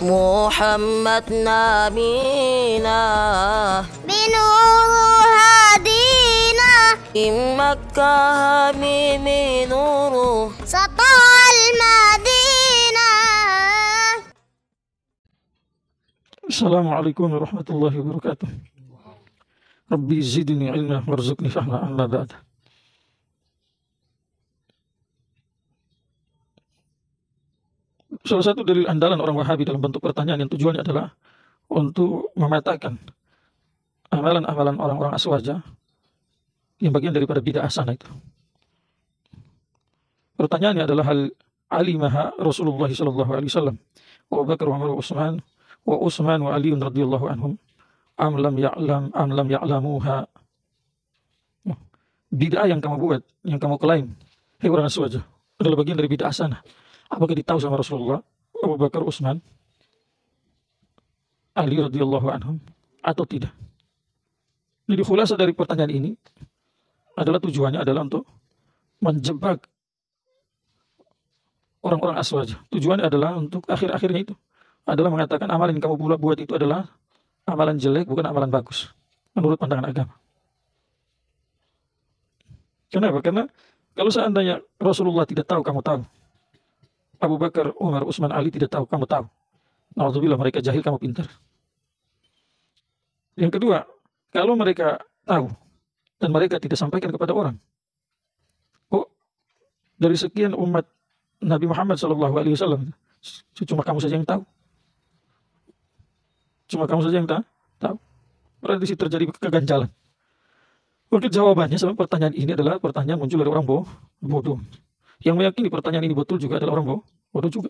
محمد نبينا بنور هدينا من مكة حبيب نوره سطع المدينة. السلام عليكم ورحمة الله وبركاته. ربي زدني علما وارزقني فهما. أما بعد. Salah satu dalil andalan orang Wahabi dalam bentuk pertanyaan yang tujuannya adalah untuk mematakan amalan-amalan orang-orang aswaja yang bagian daripada bid'ah hasanah itu. Pertanyaannya adalah hal alimaha Rasulullah sallallahu alaihi wasallam wa Abu Bakar wa Umar wa Utsman wa Ali radhiyallahu anhum am lam ya'lamuha. Bid'ah yang kamu buat, yang kamu klaim, hei orang aswaja, adalah bagian dari bid'ah hasanah. Apakah ditahu sama Rasulullah, Abu Bakar, Utsman, Ali radhiyallahu anhum atau tidak? Jadi khulasa dari pertanyaan ini adalah tujuannya adalah untuk menjebak orang-orang aswaja. Tujuannya adalah untuk akhir-akhirnya itu adalah mengatakan amalan yang kamu buat itu adalah amalan jelek, bukan amalan bagus menurut pandangan agama. Kenapa? Karena kalau seandainya Rasulullah tidak tahu, kamu tahu. Abu Bakar, Umar, Utsman, Ali tidak tahu, kamu tahu. Na'udzubillah, mereka jahil, kamu pintar. Yang kedua, kalau mereka tahu dan mereka tidak sampaikan kepada orang, oh, dari sekian umat Nabi Muhammad SAW, cuma kamu saja yang tahu. Cuma kamu saja yang tahu. Berarti di situ terjadi keganjalan. Maka jawabannya sama pertanyaan ini adalah pertanyaan muncul dari orang bodoh. Yang meyakini pertanyaan ini betul juga adalah orang bodoh juga.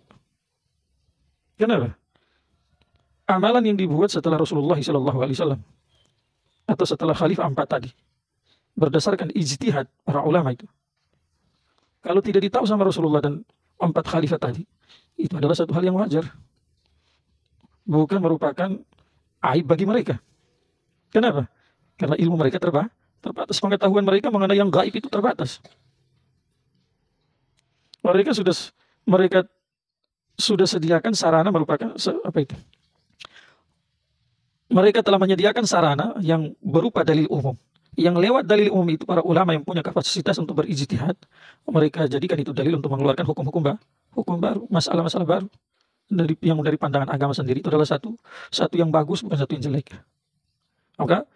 Kenapa? Amalan yang dibuat setelah Rasulullah SAW atau setelah Khalifah 4 tadi, berdasarkan ijtihad para ulama itu, kalau tidak ditahu sama Rasulullah dan 4 Khalifah tadi, itu adalah satu hal yang wajar, bukan merupakan aib bagi mereka. Kenapa? Karena ilmu mereka terbatas, pengetahuan mereka mengenai yang gaib itu terbatas. Mereka sudah sediakan sarana merupakan apa itu? Mereka telah menyediakan sarana yang berupa dalil umum. Yang lewat dalil umum itu para ulama yang punya kapasitas untuk berijtihad, mereka jadikan itu dalil untuk mengeluarkan hukum baru, masalah-masalah baru. Dari pandangan agama sendiri itu adalah satu yang bagus, bukan satu yang jelek. Maka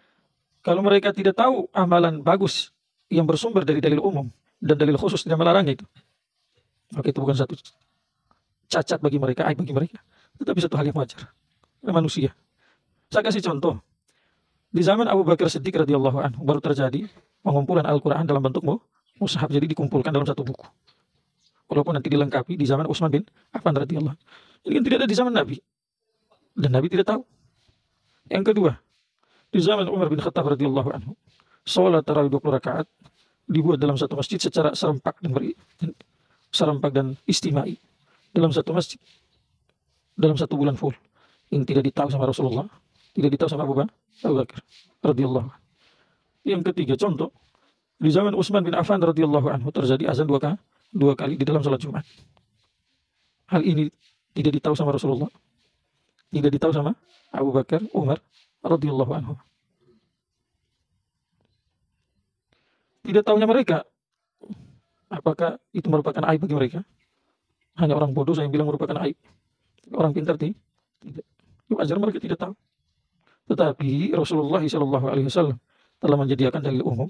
kalau mereka tidak tahu amalan bagus yang bersumber dari dalil umum dan dalil khusus tidak melarangnya itu, maka itu bukan satu cacat bagi mereka, aib bagi mereka, tetapi satu hal yang wajar. Manusia. Saya kasih contoh. Di zaman Abu Bakar Siddiq radhiyallahu anhu baru terjadi pengumpulan Al-Quran dalam bentuk mushaf, jadi dikumpulkan dalam satu buku. Walaupun nanti dilengkapi di zaman Utsman bin Affan radhiyallahu anhu. Ini kan tidak ada di zaman Nabi. Dan Nabi tidak tahu. Yang kedua, di zaman Umar bin Khattab radhiyallahu anhu, salat tarawih 20 rakaat dibuat dalam satu masjid secara serempak dan istimai dalam satu masjid dalam satu bulan full. Yang tidak ditahu sama Rasulullah, tidak ditahu sama Abu Bakar radhiyallahu anhu. Yang ketiga, contoh, di zaman Utsman bin Affan radhiyallahu anhu terjadi azan dua kali di dalam salat Jumat. Hal ini tidak ditahu sama Rasulullah, tidak ditahu sama Abu Bakar, Umar radhiyallahu anhu. Tidak tahunya mereka, apakah itu merupakan aib bagi mereka? Hanya orang bodoh saya yang bilang merupakan aib. Orang pintar tidak. Wajar mereka tidak tahu. Tetapi Rasulullah SAW telah menyediakan dalil umum.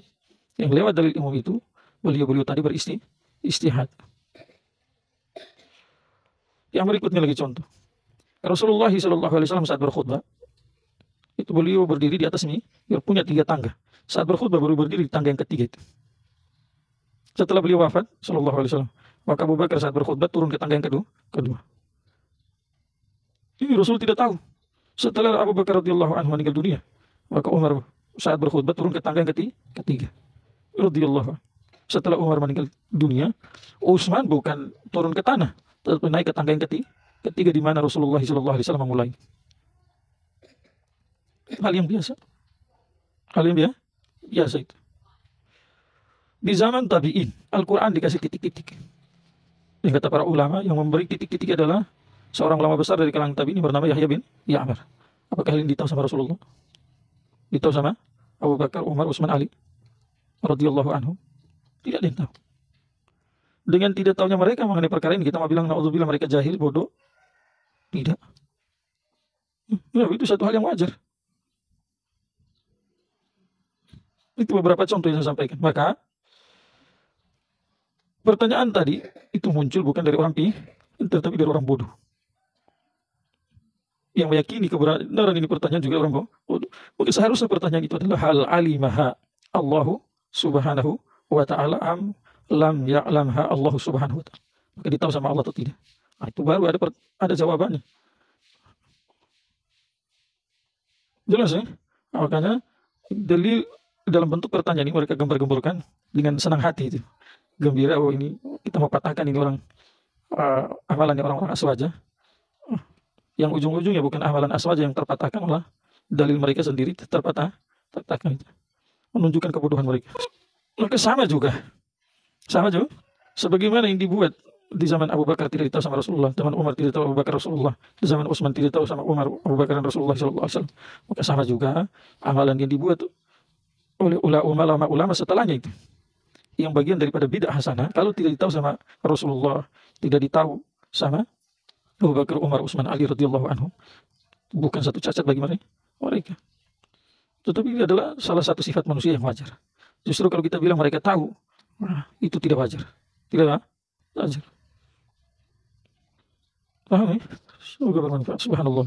Yang lewat dalil umum itu beliau tadi beristihad. Yang berikutnya lagi contoh. Rasulullah SAW saat berkhutbah itu beliau berdiri di atas punya 3 tangga. Saat berkhutbah baru berdiri di tangga yang ketiga itu. Setelah beliau wafat SAW, maka Abu Bakar saat berkhutbah turun ke tangga yang kedua. Ini Rasul tidak tahu. Setelah Abu Bakar radhiyallahu anhu meninggal dunia, maka Umar saat berkhutbah turun ke tangga yang ketiga. Radhiyallahu anhu. Setelah Umar meninggal dunia, Utsman bukan turun ke tanah, tetapi naik ke tangga yang ketiga di mana Rasulullah SAW memulai. Hal yang biasa. Biasa itu. Di zaman tabi'in, Al-Quran dikasih titik-titik. Yang kata para ulama, yang memberi titik-titik adalah seorang ulama besar dari kalangan tabi'in bernama Yahya bin Ya'mar. Apakah ini ditahu sama Rasulullah? Ditahu sama Abu Bakar, Umar, Utsman, Ali radhiyallahu anhum? Tidak ada yang tahu. Dengan tidak tahunya mereka mengenai perkara ini, kita mau bilang naudzubillah mereka jahil, bodoh? Tidak. Ya, itu satu hal yang wajar. Itu beberapa contoh yang saya sampaikan. Maka pertanyaan tadi itu muncul bukan dari orang pintar, tapi dari orang bodoh. Yang meyakini kebenaran ini pertanyaan juga orang bodoh. Maka seharusnya pertanyaan itu adalah hal alimaha Allahu subhanahu wa ta'ala am lam ya'lamha Allahu subhanahu wa ta'ala. Maka ditahu sama Allah atau tidak. Nah, itu baru ada jawabannya. Jelas ya? Makanya dalil dalam bentuk pertanyaan ini mereka gembar-gemborkan dengan senang hati itu. Gembira, oh ini kita mau patahkan ini orang amalannya orang-orang aswaja. Yang ujung-ujungnya bukan amalan aswaja yang terpatahkan, malah dalil mereka sendiri terpatahkan itu. Menunjukkan kebodohan mereka. Maka sama juga. Sebagaimana yang dibuat di zaman Abu Bakar tidak ditahu sama Rasulullah, zaman Umar tidak tahu Abu Bakar Rasulullah, di zaman Utsman tidak tahu sama Umar, Abu Bakar dan Rasulullah SAW. Maka sama juga amalan yang dibuat oleh ulama setelahnya itu, yang bagian daripada bid'ah hasanah, kalau tidak ditahu sama Rasulullah, tidak ditahu sama Abu Bakar, Umar, Utsman, Ali radhiyallahu anhum, bukan satu cacat bagi mereka. Tetapi ini adalah salah satu sifat manusia yang wajar. Justru kalau kita bilang mereka tahu, itu tidak wajar. Tidak wajar. Paham ya? Semoga bermanfaat. Subhanallah.